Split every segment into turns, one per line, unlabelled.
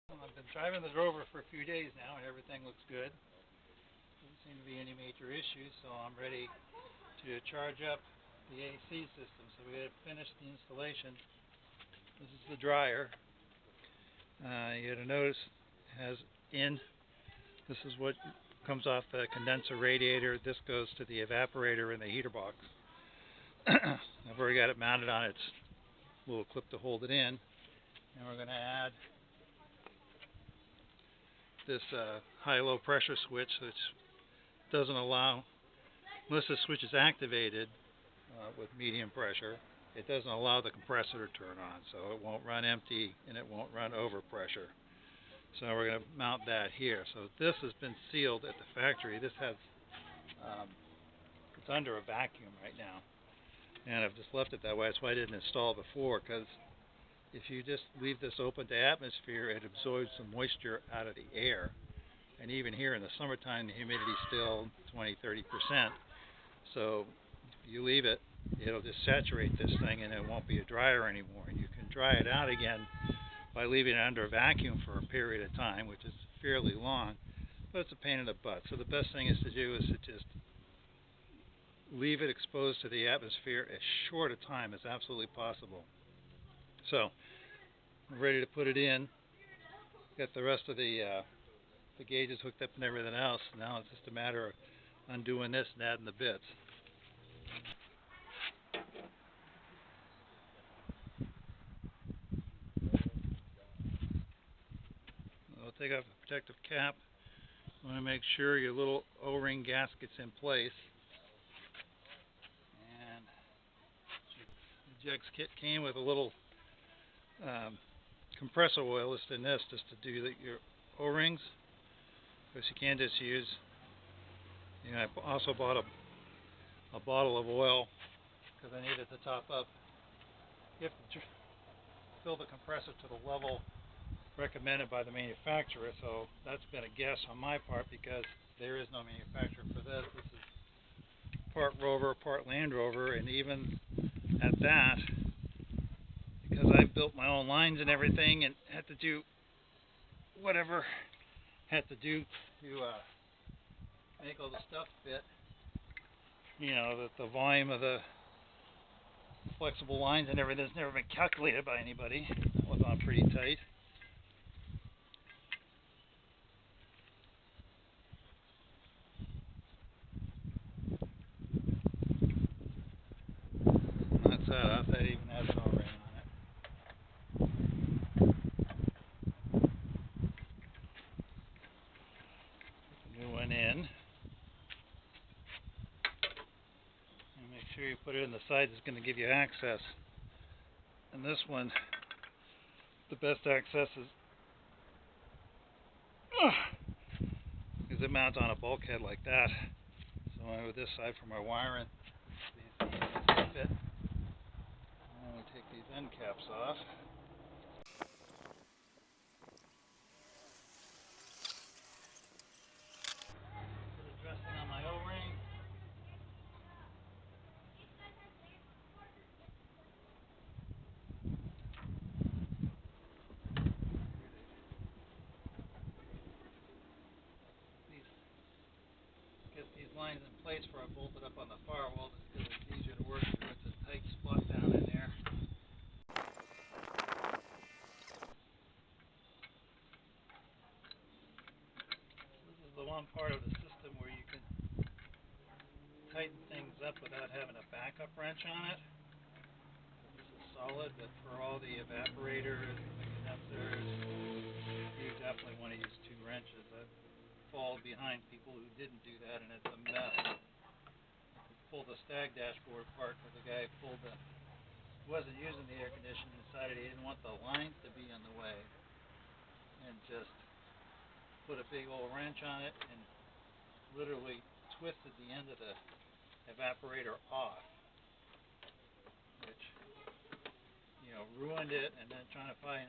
Well, I've been driving the Rover for a few days now and everything looks good. Doesn't seem to be any major issues, so I'm ready to charge up the AC system. So we have finished the installation. This is the dryer. You got to notice it has this is what comes off the condenser radiator. This goes to the evaporator in the heater box. I've already got it mounted on its little clip to hold it in. And we're going to add this high-low pressure switch, which doesn't allow, unless the switch is activated with medium pressure, it doesn't allow the compressor to turn on, so it won't run empty and it won't run over pressure. So we're going to mount that here. So this has been sealed at the factory. This has it's under a vacuum right now, and I've just left it that way. That's why I didn't install it before, because if you just leave this open to atmosphere, it absorbs the moisture out of the air. And even here in the summertime, the humidity is still 20–30%. So if you leave it, it'll just saturate this thing and it won't be a dryer anymore. And you can dry it out again by leaving it under a vacuum for a period of time, which is fairly long, but it's a pain in the butt. So the best thing is to do is to just leave it exposed to the atmosphere as short a time as absolutely possible. So I'm ready to put it in. Got the rest of the gauges hooked up and everything else. Now it's just a matter of undoing this and adding the bits. I'll take off the protective cap. You want to make sure your little O-ring gasket's in place. And the Jegs kit came with a little compressor oil just in this, just to do your O-rings. Because you can just use, I also bought a bottle of oil because I needed to top up. You have to fill the compressor to the level recommended by the manufacturer, so that's been a guess on my part because there is no manufacturer for this. This is part Rover, part Land Rover, and even at that, because I've built my own lines and everything and had to do whatever had to do to make all the stuff fit, the volume of the flexible lines and everything's never been calculated by anybody. That was on pretty tight. That's that even has an O-ring on it. New one in. And make sure you put it in the sides. It's going to give you access. And this one, the best access is because it mounts on a bulkhead like that. So I with this side for my wiring, these fit. And we take these end caps off. Put a dressing on my O-ring. Get these lines in place before I bolt it up on the firewall, just because it's easier to work through. It's a tight spot down in there. This is the one part of the system where you can tighten things up without having a backup wrench on it. This is solid, but for all the evaporators and the condensers, you definitely want to use two wrenches. I've fallen behind people who didn't do that, and it's a mess. Pull the stag dashboard apart because the guy wasn't using the air conditioning, decided he didn't want the lines to be in the way, and just put a big old wrench on it and literally twisted the end of the evaporator off, which ruined it. And then trying to find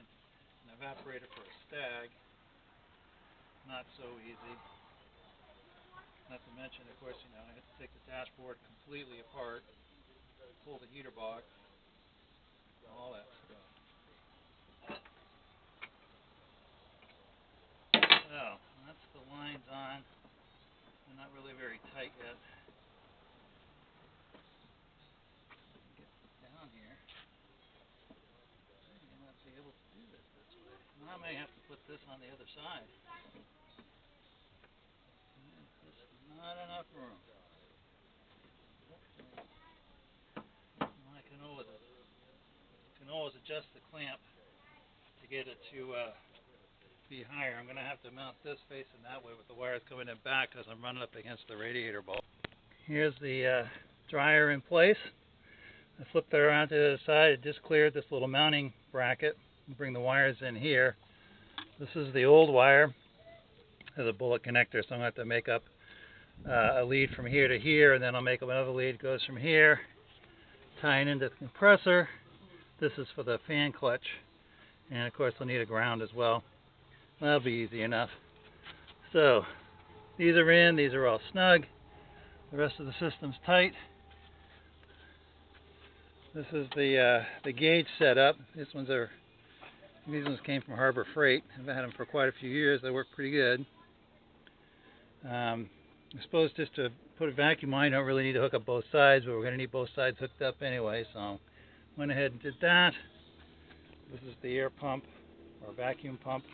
an evaporator for a stag, not so easy. Not to mention, of course, I had to take the dashboard completely apart, pull the heater box, all that stuff. tight yet. Get down here. I may not be able to do this way. I may have to put this on the other side. There's just not enough room. I can always adjust the clamp to get it to be higher. I'm going to have to mount this facing that way with the wires coming in back because I'm running up against the radiator bulb. Here's the dryer in place. I flipped it around to the other side. It just cleared this little mounting bracket. Bring the wires in here. This is the old wire. There's a bullet connector, so I'm going to have to make up a lead from here to here, and then I'll make up another lead. Goes from here, tying into the compressor. This is for the fan clutch, and of course I'll need a ground as well. That'll be easy enough. So these are in. These are all snug. The rest of the system's tight. This is the gauge setup. These ones came from Harbor Freight. I've had them for quite a few years. They work pretty good. I suppose just to put a vacuum on, you don't really need to hook up both sides, but we're going to need both sides hooked up anyway, so went ahead and did that. This is the air pump, or vacuum pump,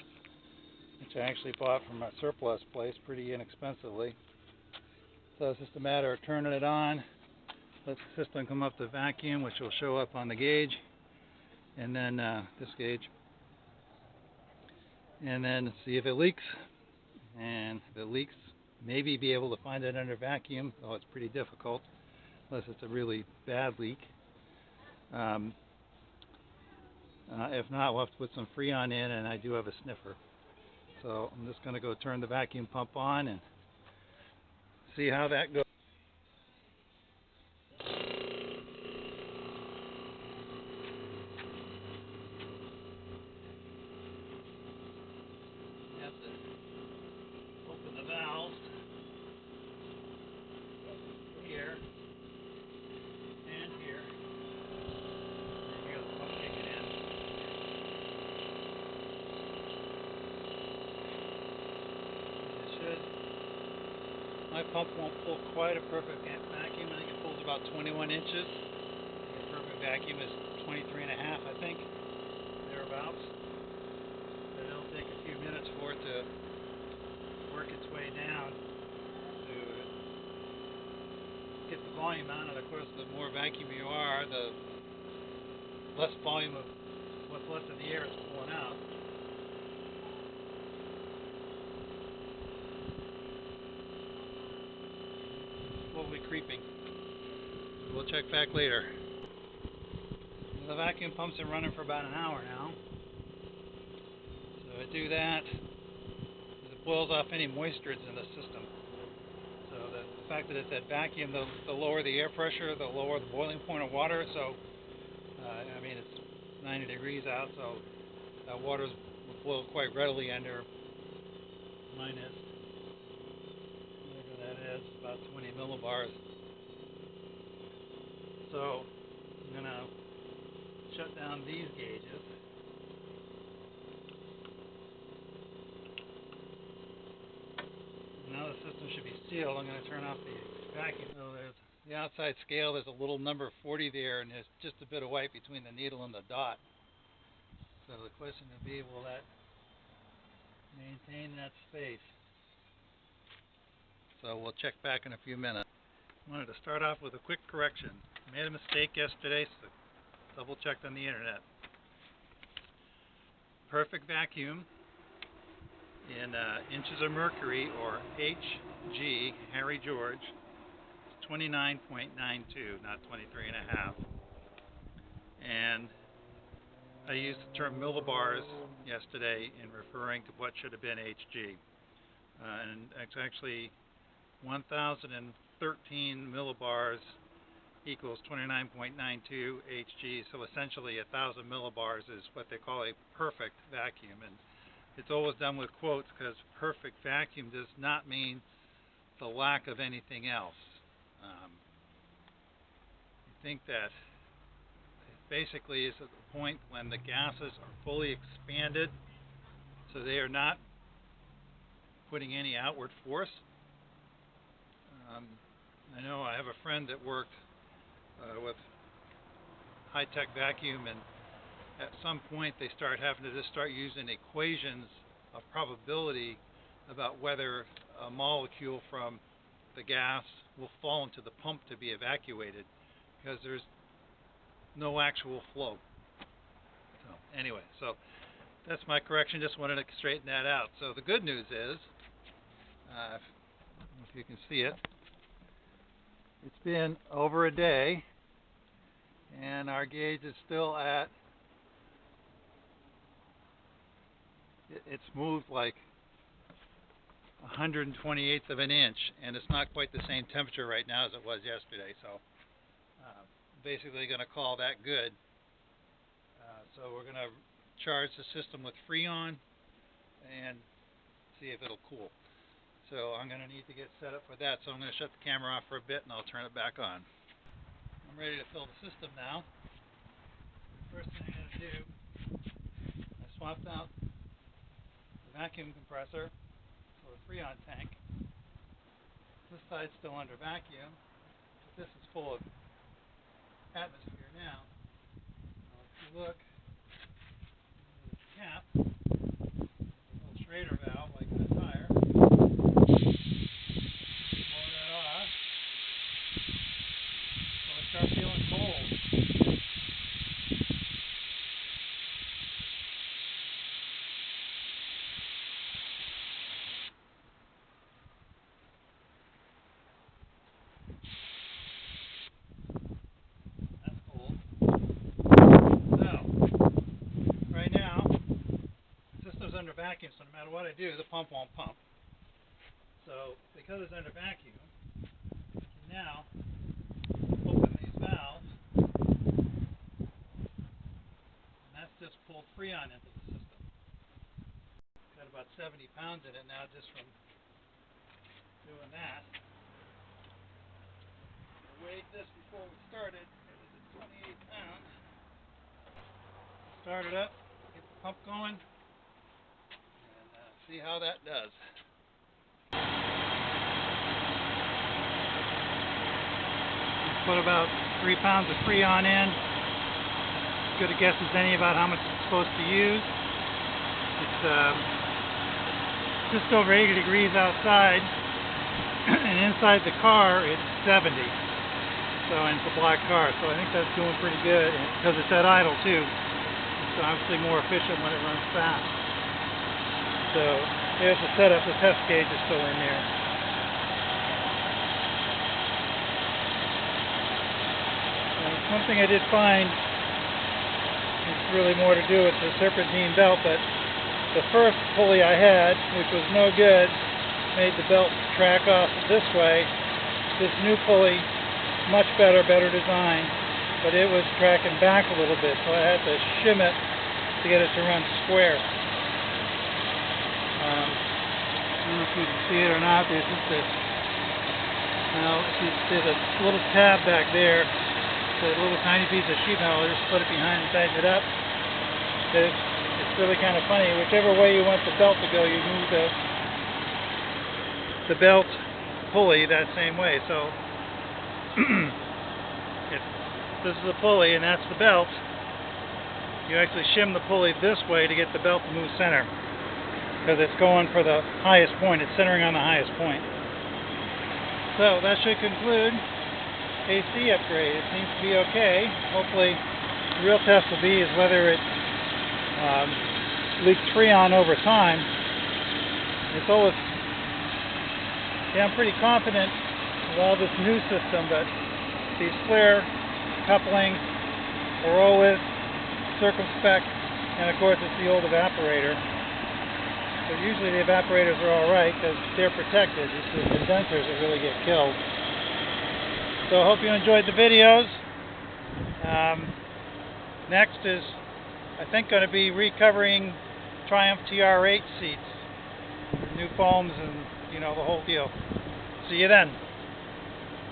which I actually bought from a surplus place pretty inexpensively. So it's just a matter of turning it on, let the system come up to vacuum, which will show up on the gauge, and then this gauge, and then see if it leaks. And if it leaks, maybe be able to find it under vacuum, though it's pretty difficult unless it's a really bad leak. If not, we'll have to put some Freon in, and I do have a sniffer. So I'm just going to go turn the vacuum pump on and see how that goes. You have to open the valves here and here. And here's the pump kicking in. My pump won't pull quite a perfect vacuum. I think it pulls about 21 inches. The perfect vacuum is 23 and a half, I think, thereabouts. But it'll take a few minutes for it to work its way down to get the volume on. And of course, the more vacuum you are, the less volume of what's left of the air is pulling out. Slowly creeping. We'll check back later. The vacuum pump's been running for about an hour now. So I do that. It boils off any moisture that's in the system. So the fact that it's at vacuum, the lower the air pressure, the lower the boiling point of water. So I mean, it's 90 degrees out, so that water will boil quite readily under minus, whatever that is, about 20 millibars. So I'm going to shut down these gauges. Now the system should be sealed. I'm going to turn off the vacuum. So there's the outside scale. There's a little number 40 there, and there's just a bit of white between the needle and the dot. So the question would be, will that maintain that space? So we'll check back in a few minutes. I wanted to start off with a quick correction. I made a mistake yesterday, so double checked on the internet. Perfect vacuum in inches of mercury, or HG, Harry George, 29.92, not 23 and a half. And I used the term millibars yesterday in referring to what should have been HG. And it's actually 1,013 millibars equals 29.92 Hg. So essentially 1,000 millibars is what they call a perfect vacuum. And it's always done with quotes because perfect vacuum does not mean the lack of anything else. I think that it basically is at the point when the gases are fully expanded, so they are not putting any outward force. I know I have a friend that worked with high-tech vacuum, and at some point they start having to just start using equations of probability about whether a molecule from the gas will fall into the pump to be evacuated, because there's no actual flow. So anyway, so that's my correction. Just wanted to straighten that out. So the good news is, if you can see it, it's been over a day and our gauge is still at, it's moved like 128th of an inch, and it's not quite the same temperature right now as it was yesterday. So basically going to call that good. So we're going to charge the system with Freon and see if it'll cool. So I'm going to need to get set up for that. So I'm going to shut the camera off for a bit and I'll turn it back on. I'm ready to fill the system now. First thing I'm going to do, I swapped out the vacuum compressor for a Freon tank. This side's still under vacuum, but this is full of atmosphere now. If you look, there's a cap, a little Schrader valve like in a tire. Blow that off. So I start feeling cold. That's cold. So, right now, the system's under vacuum, so no matter what I do, the pump won't pump. So, because it's under vacuum, I can now open these valves, and that's just pulled Freon into the system. Got about 70 pounds in it now just from doing that. I weighed this before we started. It was at 28 pounds. Start it up, get the pump going, and see how that does. Put about 3 pounds of Freon in. As good a guess as any about how much it's supposed to use. It's just over 80 degrees outside, and inside the car it's 70. So, and it's a black car, so I think that's doing pretty good, because it's at idle too. It's obviously more efficient when it runs fast. So there's the setup. The test gauge is still in there. One thing I did find, it's really more to do with the serpentine belt, but the first pulley I had, which was no good, made the belt track off this way. This new pulley, much better design, but it was tracking back a little bit, so I had to shim it to get it to run square. I don't know if you can see it or not. There's just this, there's a little tab back there. A little tiny piece of sheet metal. Just put it behind and tighten it up. It's really kind of funny. Whichever way you want the belt to go, you move the belt pulley that same way. So if this is the pulley and that's the belt, you actually shim the pulley this way to get the belt to move center, because it's going for the highest point. It's centering on the highest point. So that should conclude AC upgrade. It seems to be okay. Hopefully the real test will be is whether it leaks Freon over time. It's always, I'm pretty confident with all this new system, but these flare couplings are always circumspect, and of course it's the old evaporator. But usually the evaporators are alright because they're protected. It's the condensers that really get killed. So I hope you enjoyed the videos. Next is, I think, going to be recovering Triumph TR8 seats, new foams and, the whole deal. See you then.